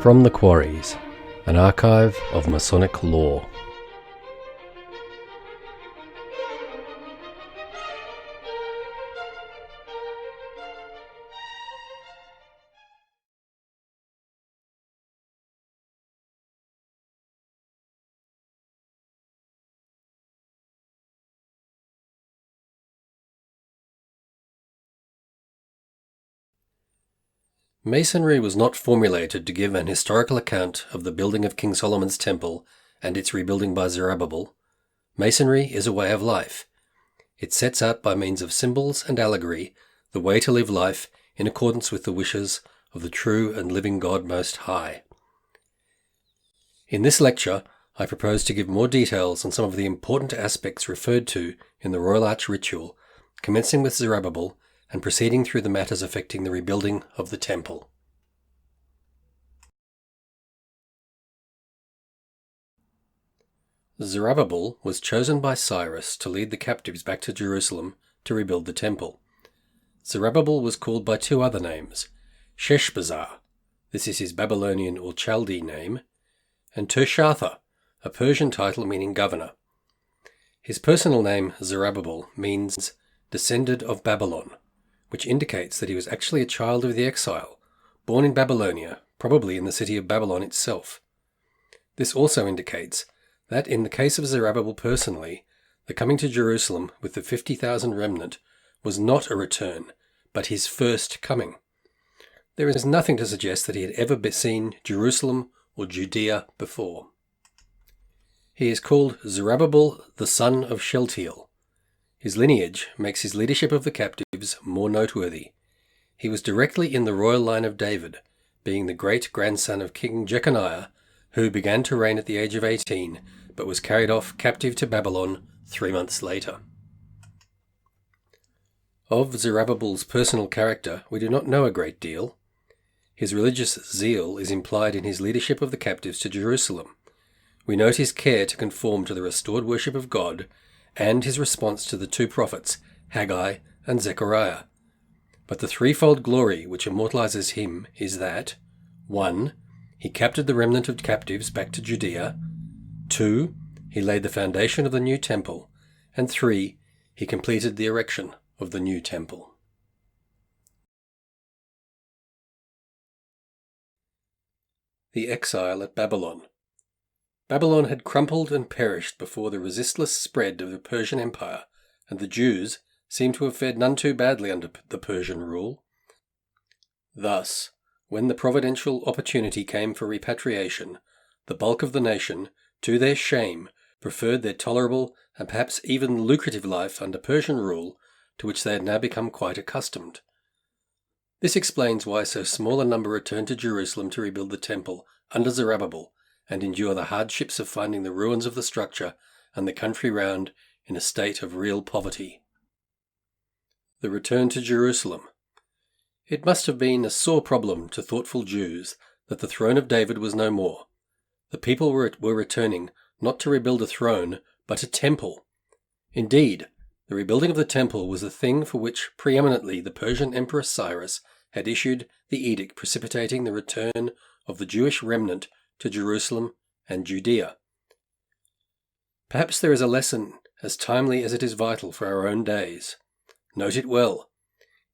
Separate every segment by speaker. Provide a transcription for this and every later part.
Speaker 1: From the Quarries, an archive of Masonic lore. Masonry was not formulated to give an historical account of the building of King Solomon's Temple and its rebuilding by Zerubbabel. Masonry is a way of life. It sets out by means of symbols and allegory the way to live life in accordance with the wishes of the true and living God Most High. In this lecture, I propose to give more details on some of the important aspects referred to in the Royal Arch ritual, commencing with Zerubbabel and proceeding through the matters affecting the rebuilding of the temple. Zerubbabel was chosen by Cyrus to lead the captives back to Jerusalem to rebuild the temple. Zerubbabel was called by two other names, Sheshbazzar, this is his Babylonian or Chaldee name, and Tirshatha, a Persian title meaning governor. His personal name, Zerubbabel, means descended of Babylon, which indicates that he was actually a child of the exile, born in Babylonia, probably in the city of Babylon itself. This also indicates that in the case of Zerubbabel personally, the coming to Jerusalem with the 50,000 remnant was not a return, but his first coming. There is nothing to suggest that he had ever seen Jerusalem or Judea before. He is called Zerubbabel the son of Shealtiel. His lineage makes his leadership of the captives more noteworthy. He was directly in the royal line of David, being the great-grandson of King Jeconiah, who began to reign at the age of 18, but was carried off captive to Babylon 3 months later. Of Zerubbabel's personal character, we do not know a great deal. His religious zeal is implied in his leadership of the captives to Jerusalem. We note his care to conform to the restored worship of God, and his response to the two prophets, Haggai and Zechariah. But the threefold glory which immortalizes him is that 1. He captured the remnant of captives back to Judea. 2. He laid the foundation of the new temple. And 3. He completed the erection of the new temple. The exile at Babylon. Babylon had crumpled and perished before the resistless spread of the Persian Empire, and the Jews seem to have fared none too badly under the Persian rule. Thus, when the providential opportunity came for repatriation, the bulk of the nation, to their shame, preferred their tolerable and perhaps even lucrative life under Persian rule, to which they had now become quite accustomed. This explains why so small a number returned to Jerusalem to rebuild the temple under Zerubbabel, and endure the hardships of finding the ruins of the structure and the country round in a state of real poverty. The return to Jerusalem. It must have been a sore problem to thoughtful Jews that the throne of David was no more. The people were returning not to rebuild a throne, but a temple. Indeed, the rebuilding of the temple was the thing for which preeminently the Persian Emperor Cyrus had issued the edict precipitating the return of the Jewish remnant to Jerusalem and Judea. Perhaps there is a lesson as timely as it is vital for our own days. Note it well.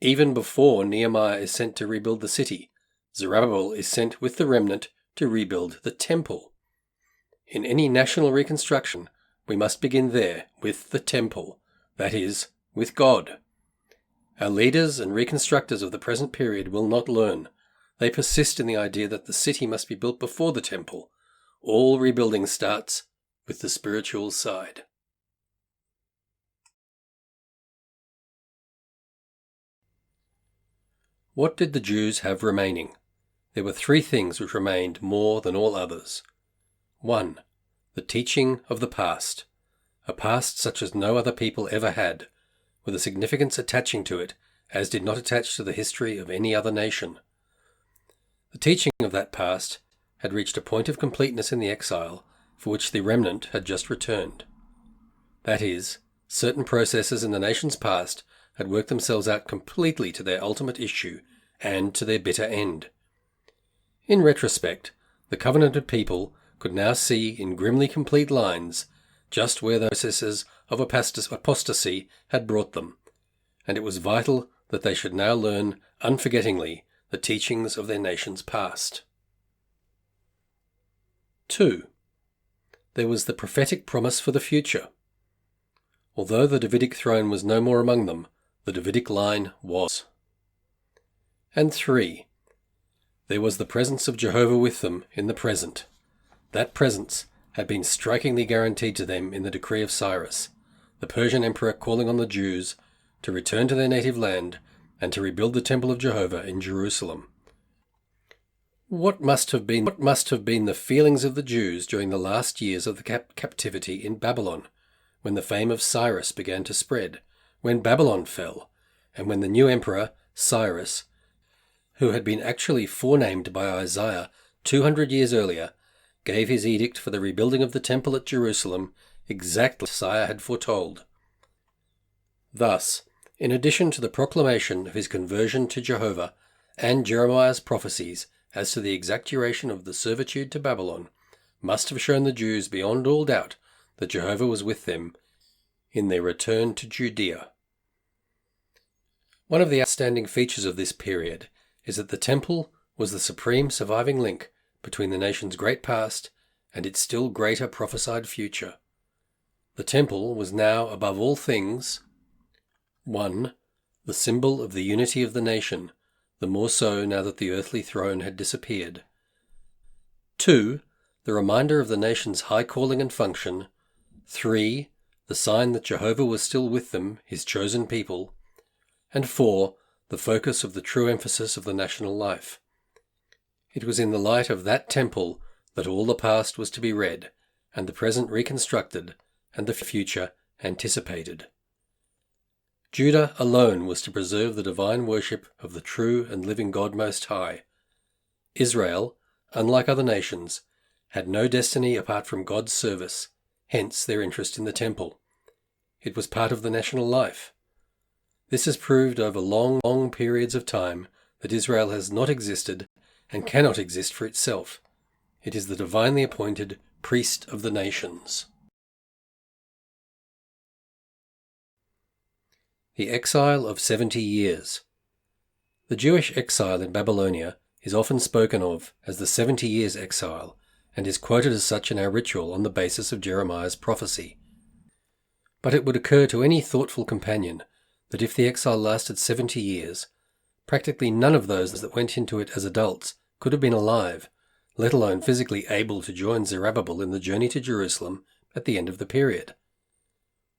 Speaker 1: Even before Nehemiah is sent to rebuild the city, Zerubbabel is sent with the remnant to rebuild the temple. In any national reconstruction, we must begin there with the temple, that is, with God. Our leaders and reconstructors of the present period will not learn. They persist in the idea that the city must be built before the temple. All rebuilding starts with the spiritual side. What did the Jews have remaining? There were 3 things which remained more than all others. 1. The teaching of the past, a past such as no other people ever had, with a significance attaching to it as did not attach to the history of any other nation. The teaching of that past had reached a point of completeness in the exile for which the remnant had just returned. That is, certain processes in the nation's past had worked themselves out completely to their ultimate issue and to their bitter end. In retrospect, the covenanted people could now see in grimly complete lines just where the processes of apostasy had brought them, and it was vital that they should now learn unforgettingly the teachings of their nation's past. 2. There was the prophetic promise for the future. Although the Davidic throne was no more among them, the Davidic line was. And 3. There was the presence of Jehovah with them in the present. That presence had been strikingly guaranteed to them in the decree of Cyrus, the Persian emperor calling on the Jews to return to their native land and to rebuild the temple of Jehovah in Jerusalem. What must have been the feelings of the Jews during the last years of the captivity in Babylon, when the fame of Cyrus began to spread, when Babylon fell, and when the new emperor, Cyrus, who had been actually forenamed by Isaiah 200 years earlier, gave his edict for the rebuilding of the temple at Jerusalem exactly as Isaiah had foretold. Thus, in addition to the proclamation of his conversion to Jehovah and Jeremiah's prophecies as to the exact duration of the servitude to Babylon, must have shown the Jews beyond all doubt that Jehovah was with them in their return to Judea. One of the outstanding features of this period is that the temple was the supreme surviving link between the nation's great past and its still greater prophesied future. The temple was now, above all things, 1. The symbol of the unity of the nation, the more so now that the earthly throne had disappeared. 2. The reminder of the nation's high calling and function. 3. The sign that Jehovah was still with them, his chosen people. And 4. The focus of the true emphasis of the national life. It was in the light of that temple that all the past was to be read, and the present reconstructed, and the future anticipated. Judah alone was to preserve the divine worship of the true and living God Most High. Israel, unlike other nations, had no destiny apart from God's service, hence their interest in the temple. It was part of the national life. This has proved over long periods of time that Israel has not existed and cannot exist for itself. It is the divinely appointed priest of the nations. The exile of 70 years. The Jewish exile in Babylonia is often spoken of as the 70 years exile, and is quoted as such in our ritual on the basis of Jeremiah's prophecy. But it would occur to any thoughtful companion that if the exile lasted 70 years, practically none of those that went into it as adults could have been alive, let alone physically able to join Zerubbabel in the journey to Jerusalem at the end of the period.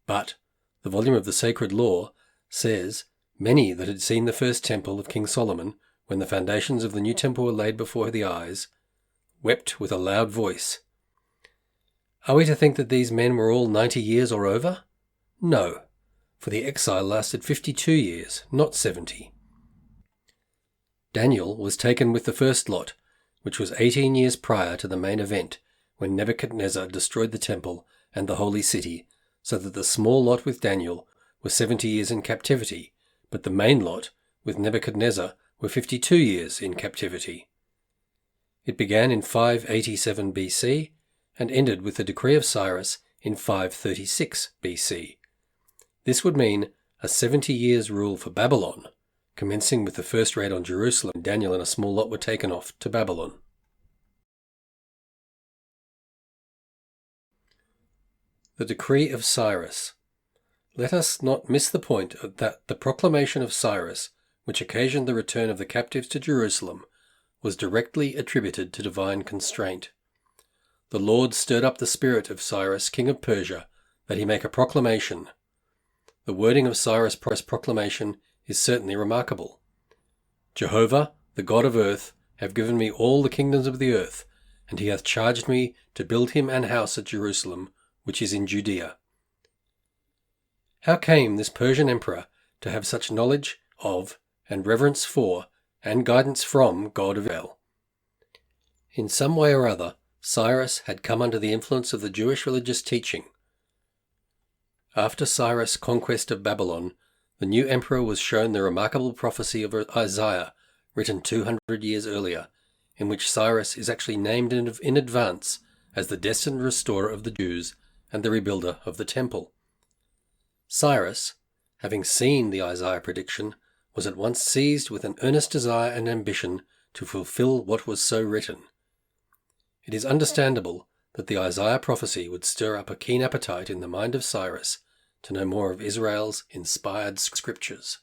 Speaker 1: But the volume of the Sacred Law says, many that had seen the first temple of King Solomon, when the foundations of the new temple were laid before the eyes, wept with a loud voice. Are we to think that these men were all 90 years or over? No, for the exile lasted 52 years, not 70. Daniel was taken with the first lot, which was 18 years prior to the main event, when Nebuchadnezzar destroyed the temple and the holy city, so that the small lot with Daniel were 70 years in captivity, but the main lot, with Nebuchadnezzar, were 52 years in captivity. It began in 587 BC and ended with the decree of Cyrus in 536 BC. This would mean a 70 years rule for Babylon, commencing with the first raid on Jerusalem. Daniel and a small lot were taken off to Babylon. The decree of Cyrus. Let us not miss the point that the proclamation of Cyrus, which occasioned the return of the captives to Jerusalem, was directly attributed to divine constraint. The Lord stirred up the spirit of Cyrus, king of Persia, that he make a proclamation. The wording of Cyrus' proclamation is certainly remarkable. Jehovah, the God of earth, have given me all the kingdoms of the earth, and he hath charged me to build him an house at Jerusalem, which is in Judea. How came this Persian emperor to have such knowledge of, and reverence for, and guidance from God of Israel? In some way or other, Cyrus had come under the influence of the Jewish religious teaching. After Cyrus' conquest of Babylon, the new emperor was shown the remarkable prophecy of Isaiah, written 200 years earlier, in which Cyrus is actually named in advance as the destined restorer of the Jews and the rebuilder of the temple. Cyrus, having seen the Isaiah prediction, was at once seized with an earnest desire and ambition to fulfill what was so written. It is understandable that the Isaiah prophecy would stir up a keen appetite in the mind of Cyrus to know more of Israel's inspired scriptures.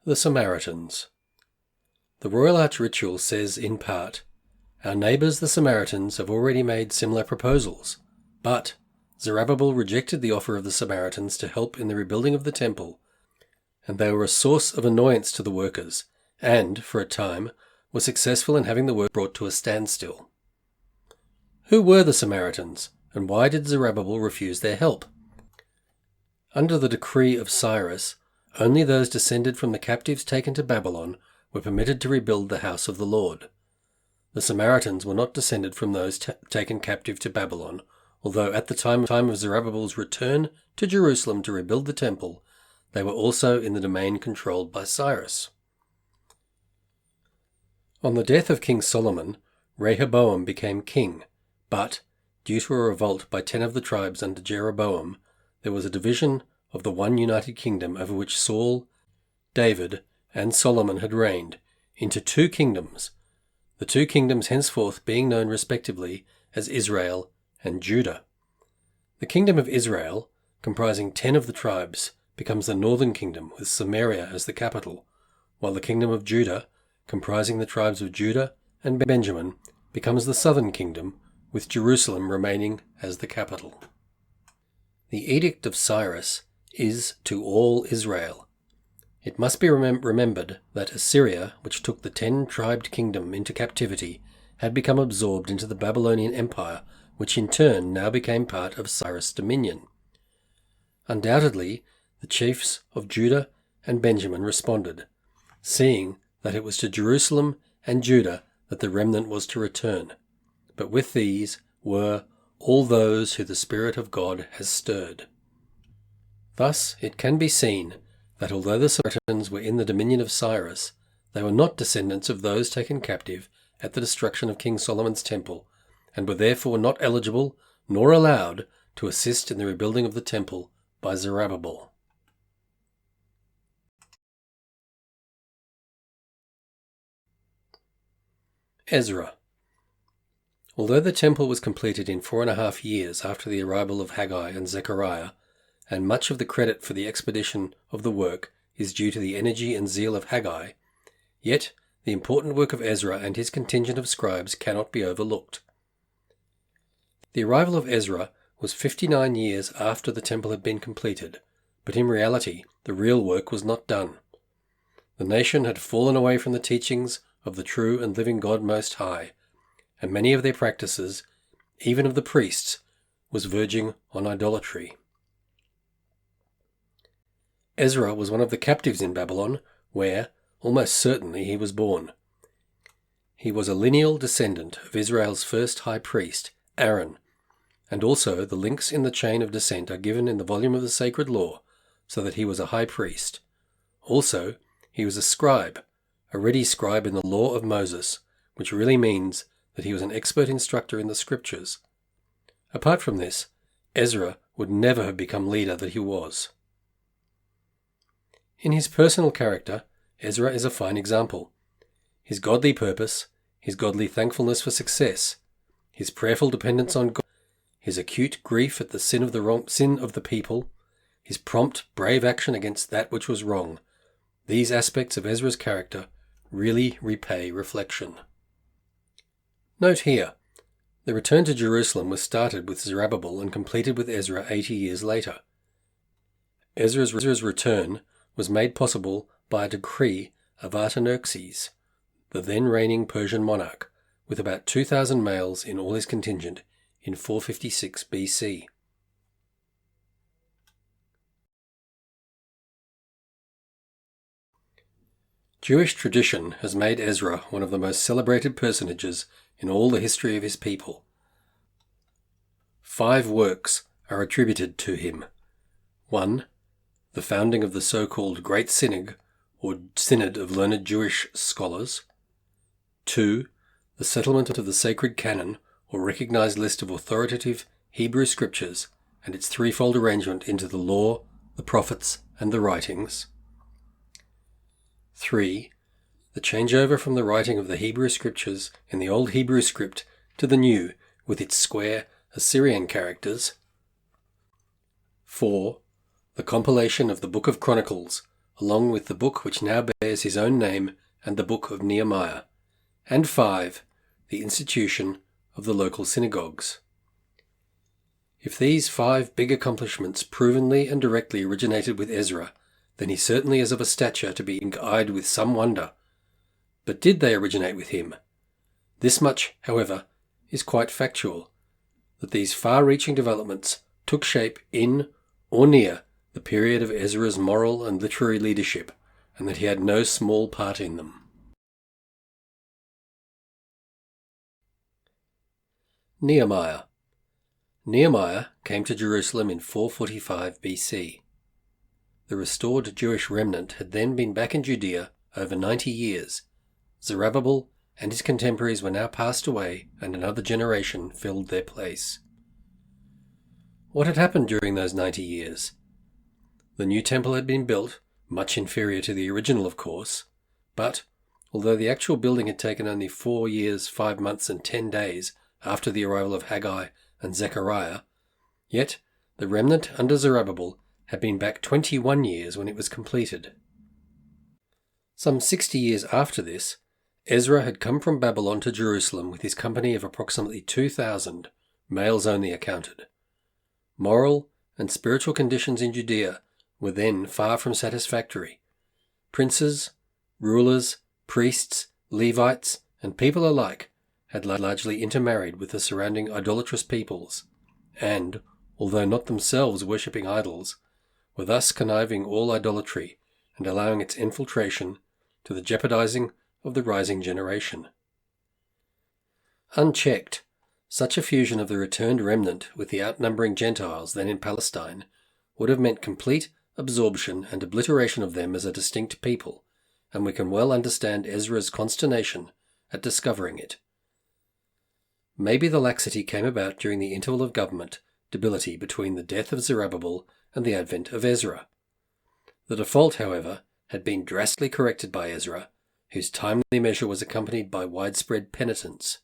Speaker 1: The Samaritans. The Royal Arch Ritual says in part, "Our neighbours the Samaritans have already made similar proposals, but Zerubbabel rejected the offer of the Samaritans to help in the rebuilding of the temple, and they were a source of annoyance to the workers, and, for a time, were successful in having the work brought to a standstill." Who were the Samaritans, and why did Zerubbabel refuse their help? Under the decree of Cyrus, only those descended from the captives taken to Babylon were permitted to rebuild the house of the Lord. The Samaritans were not descended from those taken captive to Babylon, although at the time of Zerubbabel's return to Jerusalem to rebuild the temple, they were also in the domain controlled by Cyrus. On the death of King Solomon, Rehoboam became king, but, due to a revolt by 10 of the tribes under Jeroboam, there was a division of the one united kingdom over which Saul, David, and Solomon had reigned, into 2 kingdoms, the 2 kingdoms henceforth being known respectively as Israel and Judah. The kingdom of Israel, comprising 10 of the tribes, becomes the northern kingdom with Samaria as the capital, while the kingdom of Judah, comprising the tribes of Judah and Benjamin, becomes the southern kingdom, with Jerusalem remaining as the capital. The Edict of Cyrus is to all Israel. It must be remembered that Assyria, which took the 10-tribed kingdom into captivity, had become absorbed into the Babylonian Empire, which in turn now became part of Cyrus' dominion. Undoubtedly, the chiefs of Judah and Benjamin responded, seeing that it was to Jerusalem and Judah that the remnant was to return. But with these were all those who the Spirit of God has stirred. Thus it can be seen that although the Samaritans were in the dominion of Cyrus, they were not descendants of those taken captive at the destruction of King Solomon's temple, and were therefore not eligible nor allowed to assist in the rebuilding of the temple by Zerubbabel. Ezra. Although the temple was completed in 4.5 years after the arrival of Haggai and Zechariah, and much of the credit for the expedition of the work is due to the energy and zeal of Haggai, yet the important work of Ezra and his contingent of scribes cannot be overlooked. The arrival of Ezra was 59 years after the temple had been completed, but in reality the real work was not done. The nation had fallen away from the teachings of the true and living God Most High, and many of their practices, even of the priests, was verging on idolatry. Ezra was one of the captives in Babylon, where, almost certainly, he was born. He was a lineal descendant of Israel's first high priest, Aaron, and also the links in the chain of descent are given in the volume of the Sacred Law, so that he was a high priest. Also, he was a scribe, a ready scribe in the law of Moses, which really means that he was an expert instructor in the scriptures. Apart from this, Ezra would never have become leader that he was. In his personal character, Ezra is a fine example. His godly purpose, his godly thankfulness for success, his prayerful dependence on God, his acute grief at the sin of the people, his prompt, brave action against that which was wrong, these aspects of Ezra's character really repay reflection. Note here, the return to Jerusalem was started with Zerubbabel and completed with Ezra 80 years later. Ezra's return was made possible by a decree of Artaxerxes, the then reigning Persian monarch, with about 2,000 males in all his contingent in 456 BC. Jewish tradition has made Ezra one of the most celebrated personages in all the history of his people. 5 works are attributed to him. 1. the founding of the so-called Great Synod, or Synod of Learned Jewish Scholars. 2. The settlement of the Sacred Canon, or recognized list of authoritative Hebrew scriptures, and its threefold arrangement into the Law, the Prophets, and the Writings. 3. The changeover from the writing of the Hebrew scriptures in the Old Hebrew script to the New, with its square Assyrian characters. 4. The compilation of the Book of Chronicles, along with the book which now bears his own name and the Book of Nehemiah. And 5. The institution of the local synagogues. If these 5 big accomplishments provenly and directly originated with Ezra, then he certainly is of a stature to be eyed with some wonder. But did they originate with him? This much, however, is quite factual, that these far-reaching developments took shape in or near the period of Ezra's moral and literary leadership, and that he had no small part in them. Nehemiah. Nehemiah came to Jerusalem in 445 BC. The restored Jewish remnant had then been back in Judea over 90 years. Zerubbabel and his contemporaries were now passed away, and another generation filled their place. What had happened during those 90 years? The new temple had been built, much inferior to the original, of course, but, although the actual building had taken only 4 years, 5 months and 10 days after the arrival of Haggai and Zechariah, yet the remnant under Zerubbabel had been back 21 years when it was completed. Some 60 years after this, Ezra had come from Babylon to Jerusalem with his company of approximately 2,000, males only accounted. Moral and spiritual conditions in Judea were then far from satisfactory. Princes, rulers, priests, Levites, and people alike had largely intermarried with the surrounding idolatrous peoples, and, although not themselves worshipping idols, were thus conniving all idolatry and allowing its infiltration to the jeopardizing of the rising generation. Unchecked, such a fusion of the returned remnant with the outnumbering Gentiles then in Palestine would have meant complete absorption and obliteration of them as a distinct people, and we can well understand Ezra's consternation at discovering it. Maybe the laxity came about during the interval of government debility between the death of Zerubbabel and the advent of Ezra. The default, however, had been drastically corrected by Ezra, whose timely measure was accompanied by widespread penitence.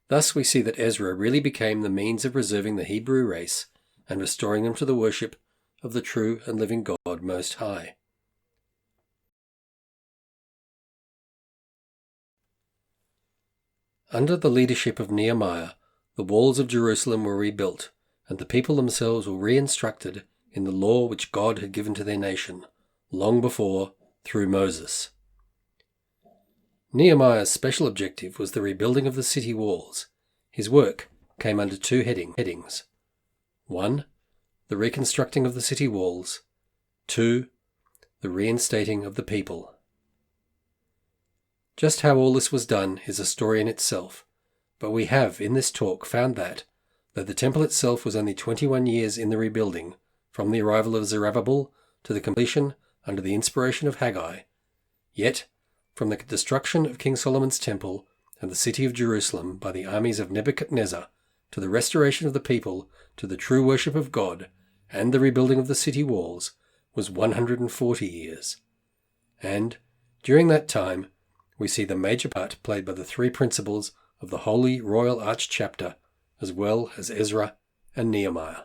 Speaker 1: Thus we see that Ezra really became the means of preserving the Hebrew race and restoring them to the worship of the true and living God Most High. Under the leadership of Nehemiah, the walls of Jerusalem were rebuilt, and the people themselves were re-instructed in the law which God had given to their nation, long before, through Moses. Nehemiah's special objective was the rebuilding of the city walls. His work came under 2 headings. 1. The reconstructing of the city walls. 2. The reinstating of the people. Just how all this was done is a story in itself, but we have in this talk found that, though the temple itself was only 21 years in the rebuilding, from the arrival of Zerubbabel to the completion under the inspiration of Haggai, yet, from the destruction of King Solomon's temple and the city of Jerusalem by the armies of Nebuchadnezzar to the restoration of the people to the true worship of God and the rebuilding of the city walls was 140 years. And, during that time, we see the major part played by the 3 principals of the Holy Royal Arch Chapter, as well as Ezra and Nehemiah.